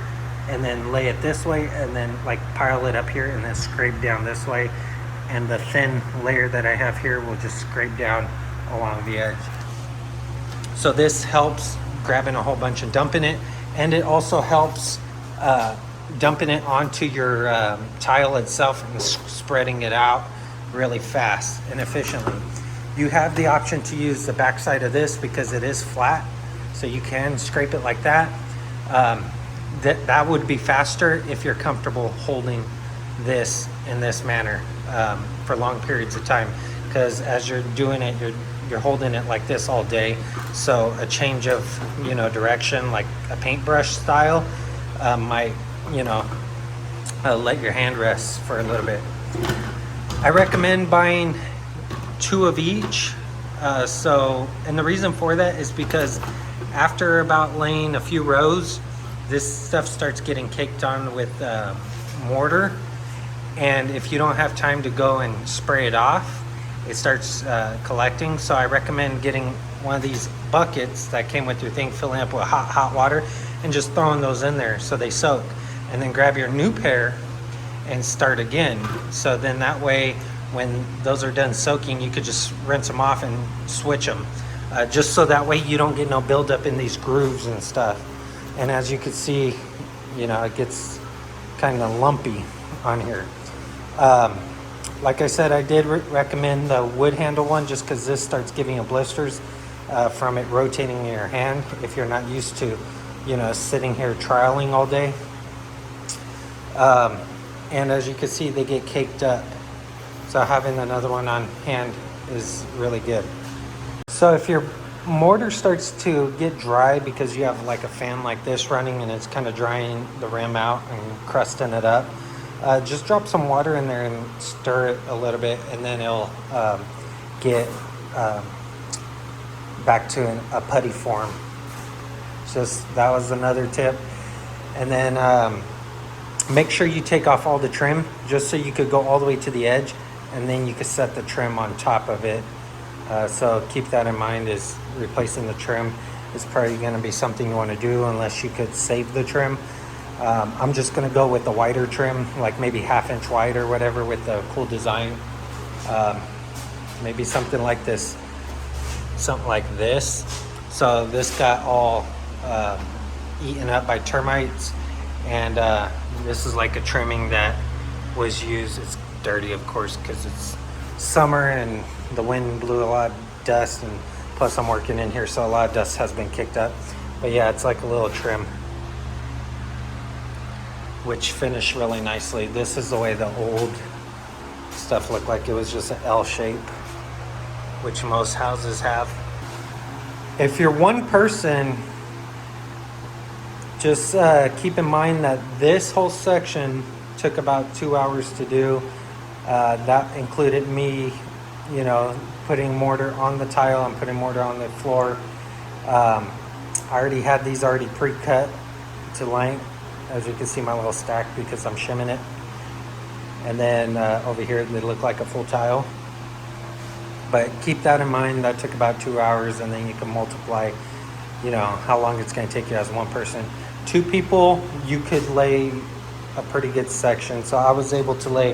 and then lay it this way and then like pile it up here and then scrape down this way, and the thin layer that I have here will just scrape down along the edge. So this helps grabbing a whole bunch and dumping it, and it also helps dumping it onto your tile itself and spreading it out really fast and efficiently. You have the option to use the back side of this because it is flat, so you can scrape it like that. That would be faster if you're comfortable holding this in this manner for long periods of time, because as you're doing it, you're holding it like this all day. So a change of direction, like a paintbrush style, might let your hand rest for a little bit. I recommend buying 2 of each. And the reason for that is because after about laying a few rows, this stuff starts getting caked on with mortar, and if you don't have time to go and spray it off, it starts collecting. So I recommend getting one of these buckets that came with your thing, filling up with hot water, and just throwing those in there so they soak, and then grab your new pair and start again. So then that way when those are done soaking, you could just rinse them off and switch them, just so that way you don't get no buildup in these grooves and stuff. And as you can see, it gets kind of lumpy on here. Like I said, I did recommend the wood handle one just because this starts giving you blisters from it rotating in your hand if you're not used to, sitting here troweling all day. And as you can see, they get caked up. So having another one on hand is really good. So if your mortar starts to get dry because you have like a fan like this running and it's kind of drying the rim out and crusting it up, just drop some water in there and stir it a little bit, and then it'll get back to a putty form. Just that was another tip. And then make sure you take off all the trim just so you could go all the way to the edge, and then you could set the trim on top of it. So keep that in mind, is replacing the trim is probably going to be something you want to do unless you could save the trim. I'm just going to go with the wider trim, like maybe 1/2 inch wide or whatever, with the cool design. Maybe something like this, something like this. So this got all eaten up by termites, and this is like a trimming that was used. It's dirty, of course, because it's summer and the wind blew a lot of dust, and plus I'm working in here, so a lot of dust has been kicked up. But yeah, it's like a little trim, which finished really nicely. This is the way the old stuff looked like. It was just an L shape, which most houses have. If you're one person, just keep in mind that this whole section took about 2 hours to do. That included me, putting mortar on the tile and putting mortar on the floor. I already had these already pre-cut to length. As you can see, my little stack, because I'm shimming it. And then over here, they look like a full tile. But keep that in mind, that took about 2 hours, and then you can multiply, how long it's going to take you as one person. 2 people, you could lay a pretty good section. So I was able to lay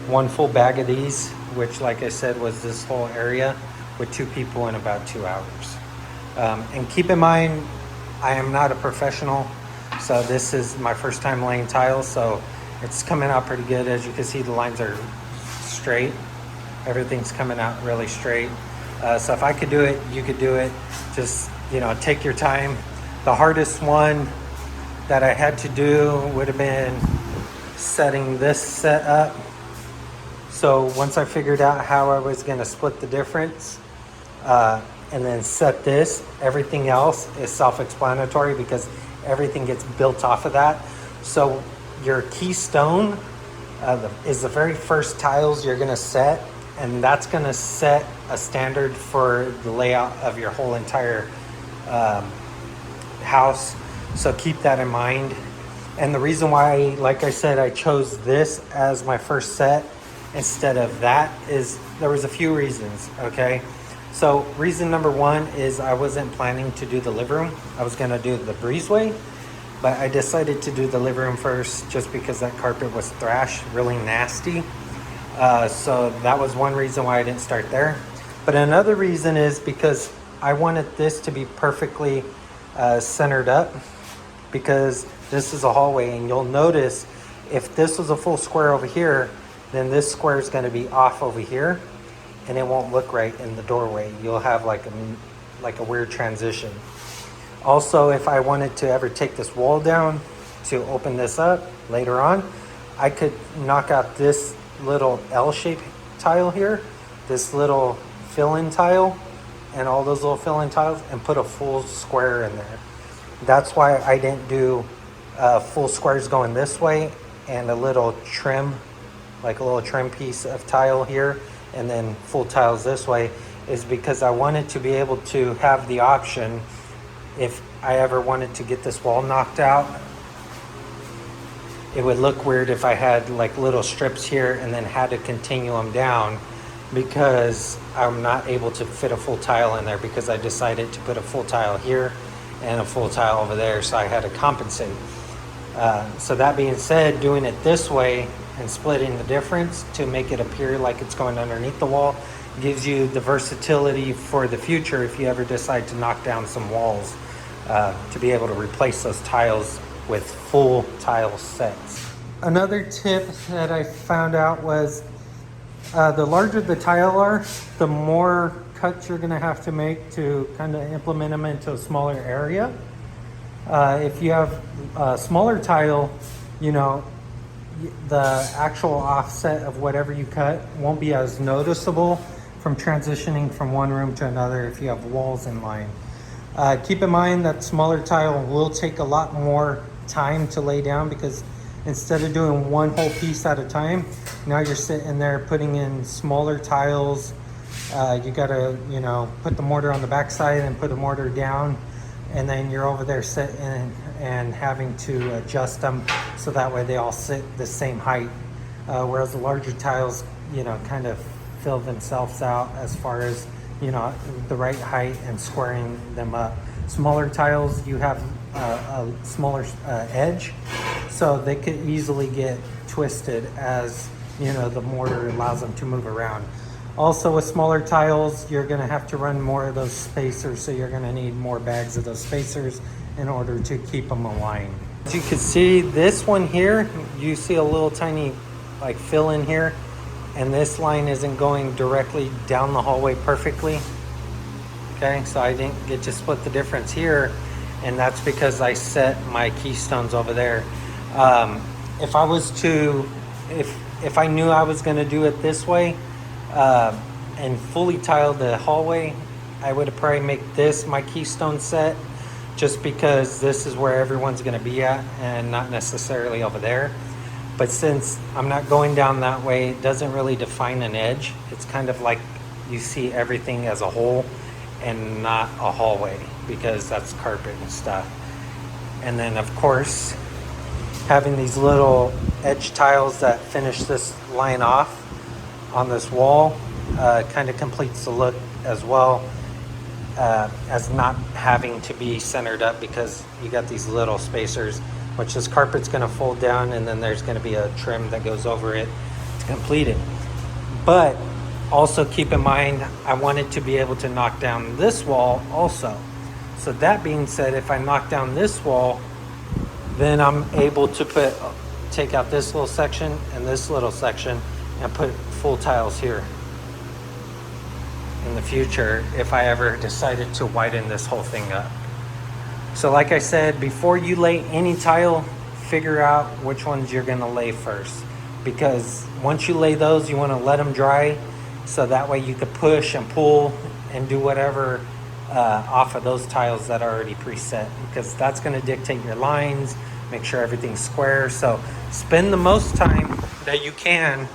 1 full bag of these, which, like I said, was this whole area, with 2 people in about 2 hours. And keep in mind, I am not a professional, so this is my first time laying tiles, so it's coming out pretty good. As you can see, the lines are straight. Everything's coming out really straight. So if I could do it, you could do it. Just, take your time. The hardest one that I had to do would have been setting this set up. So once I figured out how I was going to split the difference and then set this, everything else is self-explanatory because everything gets built off of that. So your Keystone is the very first tiles you're going to set, and that's going to set a standard for the layout of your whole entire house. So keep that in mind. And the reason why, like I said, I chose this as my first set instead of that is there was a few reasons, okay? So reason number 1 is I wasn't planning to do the living room. I was gonna do the breezeway, but I decided to do the living room first just because that carpet was thrashed, really nasty. So that was one reason why I didn't start there. But another reason is because I wanted this to be perfectly centered up, because this is a hallway, and you'll notice if this was a full square over here, then this square is going to be off over here, and it won't look right in the doorway. You'll have like a weird transition. Also, if I wanted to ever take this wall down to open this up later on, I could knock out this little L-shaped tile here, this little fill-in tile, and all those little fill-in tiles, and put a full square in there. That's why I didn't do full squares going this way and a little trim, like a little trim piece of tile here, and then full tiles this way, is because I wanted to be able to have the option if I ever wanted to get this wall knocked out. It would look weird if I had like little strips here and then had to continue them down, because I'm not able to fit a full tile in there, because I decided to put a full tile here and a full tile over there, so I had to compensate. So that being said, doing it this way and splitting the difference to make it appear like it's going underneath the wall gives you the versatility for the future if you ever decide to knock down some walls, to be able to replace those tiles with full tile sets. Another tip that I found out was the larger the tile are, the more cuts you're gonna have to make to kind of implement them into a smaller area. If you have a smaller tile, the actual offset of whatever you cut won't be as noticeable from transitioning from one room to another if you have walls in line. Keep in mind that smaller tile will take a lot more time to lay down, because instead of doing one whole piece at a time, now you're sitting there putting in smaller tiles. You gotta, you know, put the mortar on the backside and put the mortar down, and then you're over there sitting and having to adjust them so that way they all sit the same height. Whereas the larger tiles, you know, kind of fill themselves out as far as, you know, the right height and squaring them up. Smaller tiles, you have a smaller edge, so they could easily get twisted as, you know, the mortar allows them to move around. Also with smaller tiles, you're gonna have to run more of those spacers, so you're gonna need more bags of those spacers in order to keep them aligned. As you can see, this one here, you see a little tiny like fill in here, and this line isn't going directly down the hallway perfectly. Okay, so I didn't get to split the difference here, and that's because I set my keystones over there. If I was to, if I knew I was gonna do it this way, and fully tile the hallway, I would probably make this my keystone set, just because this is where everyone's gonna be at and not necessarily over there. But since I'm not going down that way, it doesn't really define an edge. It's kind of like you see everything as a whole and not a hallway, because that's carpet and stuff. And then of course, having these little edge tiles that finish this line off on this wall kind of completes the look as well, as not having to be centered up, because you got these little spacers, which this carpet's going to fold down, and then there's going to be a trim that goes over it to complete it. But also keep in mind, I wanted to be able to knock down this wall also. So that being said, if I knock down this wall, then I'm able to take out this little section and this little section and put full tiles here in the future if I ever decided to widen this whole thing up. So like I said, before you lay any tile, figure out which ones you're gonna lay first, because once you lay those, you wanna let them dry, so that way you could push and pull and do whatever off of those tiles that are already preset, because that's gonna dictate your lines, make sure everything's square. So spend the most time that you can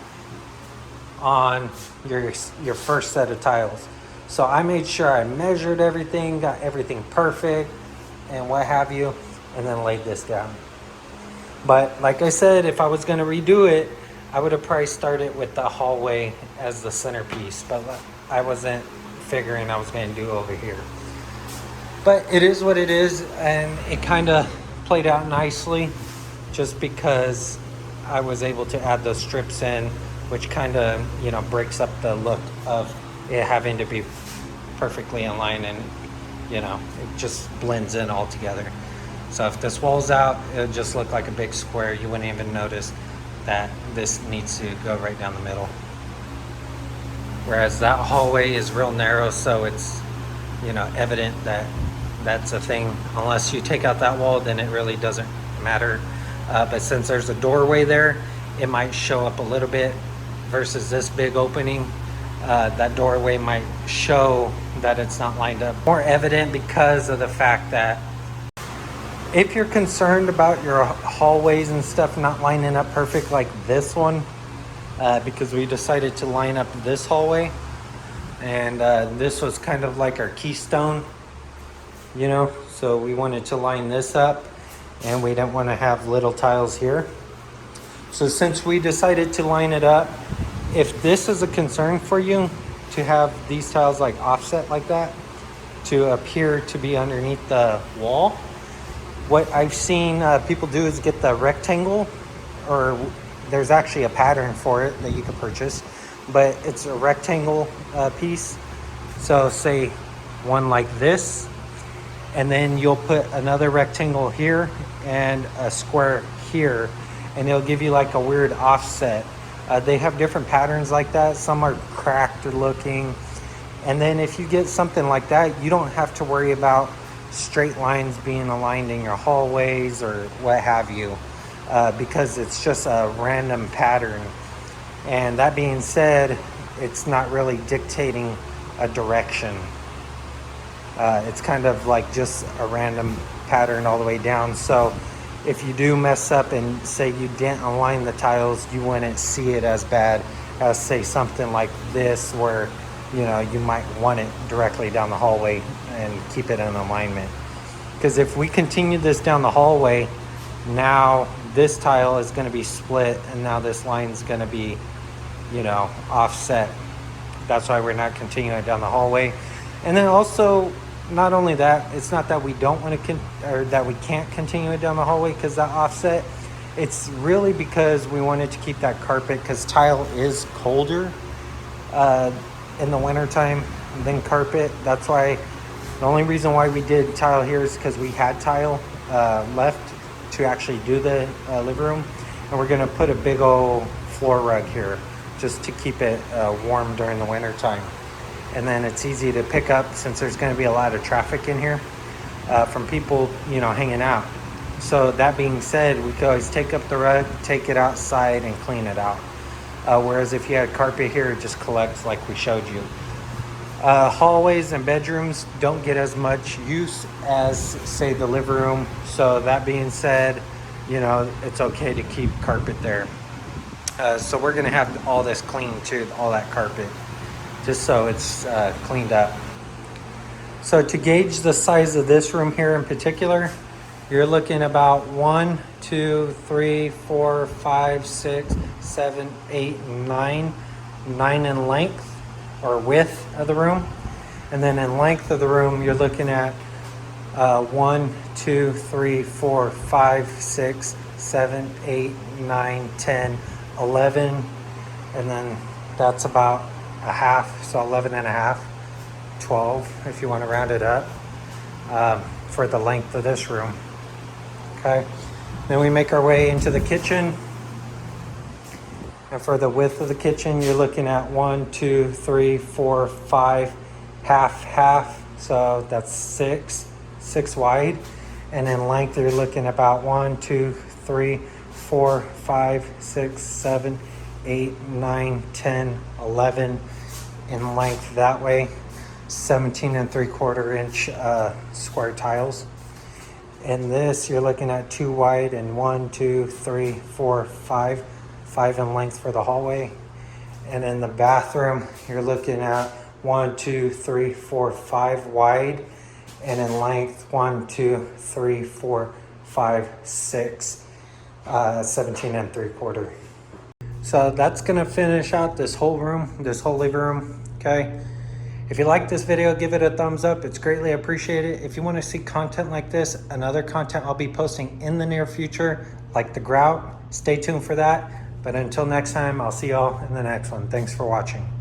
on your first set of tiles. So I made sure I measured everything, got everything perfect and what have you, and then laid this down. But like I said, if I was going to redo it, I would have probably started with the hallway as the centerpiece, but I wasn't figuring I was going to do over here. But it is what it is, and it kind of played out nicely just because I was able to add those strips in, which kind of, you know, breaks up the look of it having to be perfectly in line, and you know, it just blends in all together. So if this wall's out, it'll just look like a big square. You wouldn't even notice that this needs to go right down the middle. Whereas that hallway is real narrow, so it's, you know, evident that that's a thing. Unless you take out that wall, then it really doesn't matter. But since there's a doorway there, it might show up a little bit versus this big opening. That doorway might show that it's not lined up. More evident because of the fact that if you're concerned about your hallways and stuff not lining up perfect like this one, because we decided to line up this hallway, and this was kind of like our keystone, you know, so we wanted to line this up, and we didn't want to have little tiles here. So since we decided to line it up, if this is a concern for you to have these tiles like offset like that to appear to be underneath the wall, what I've seen people do is get the rectangle, or there's actually a pattern for it that you can purchase, but it's a rectangle piece. So say one like this, and then you'll put another rectangle here and a square here, and it'll give you like a weird offset. They have different patterns like that. Some are cracked looking. And then if you get something like that, you don't have to worry about straight lines being aligned in your hallways or what have you, because it's just a random pattern. And that being said, it's not really dictating a direction. It's kind of like just a random pattern all the way down. So if you do mess up and say you didn't align the tiles, you wouldn't see it as bad as say something like this where, you know, you might want it directly down the hallway and keep it in alignment. Because if we continue this down the hallway, now this tile is going to be split and now this line is going to be, you know, offset. That's why we're not continuing down the hallway. And then also, not only that, it's not that we don't want to or that we can't continue it down the hallway because that offset. It's really because we wanted to keep that carpet, because tile is colder in the wintertime than carpet. That's why the only reason why we did tile here is because we had tile left to actually do the living room, and we're going to put a big old floor rug here just to keep it warm during the winter time. And then it's easy to pick up since there's going to be a lot of traffic in here from people, you know, hanging out. So that being said, we could always take up the rug, take it outside and clean it out. Whereas if you had carpet here, it just collects like we showed you. Hallways and bedrooms don't get as much use as say the living room. So that being said, you know, it's okay to keep carpet there. So we're gonna have all this clean too, all that carpet, just so it's cleaned up. So to gauge the size of this room here in particular, you're looking about 1, 2, 3, 4, 5, 6, 7, 8, 9 in length or width of the room. And then in length of the room, you're looking at 1, 2, 3, 4, 5, 6, 7, 8, 9, 10, 11. And then that's about a half, so 11 and a half, 12 if you want to round it up, for the length of this room. Okay, then we make our way into the kitchen, and for the width of the kitchen, you're looking at 1, 2, 3, 4, 5, half, so that's 6 wide. And in length, you're looking about 1, 2, 3, 4, 5, 6, 7, 8, 9, 10, 11 in length that way. 17 3/4 inch square tiles. In this, you're looking at 2 wide and 1, 2, 3, 4, 5 in length for the hallway. And in the bathroom, you're looking at 1, 2, 3, 4, 5 wide, and in length 1, 2, 3, 4, 5, 6, 17 3/4. So that's gonna finish out this whole room, this whole living room. Okay. If you like this video, give it a thumbs up. It's greatly appreciated. If you want to see content like this and other content I'll be posting in the near future, like the grout, stay tuned for that. But until next time, I'll see y'all in the next one. Thanks for watching.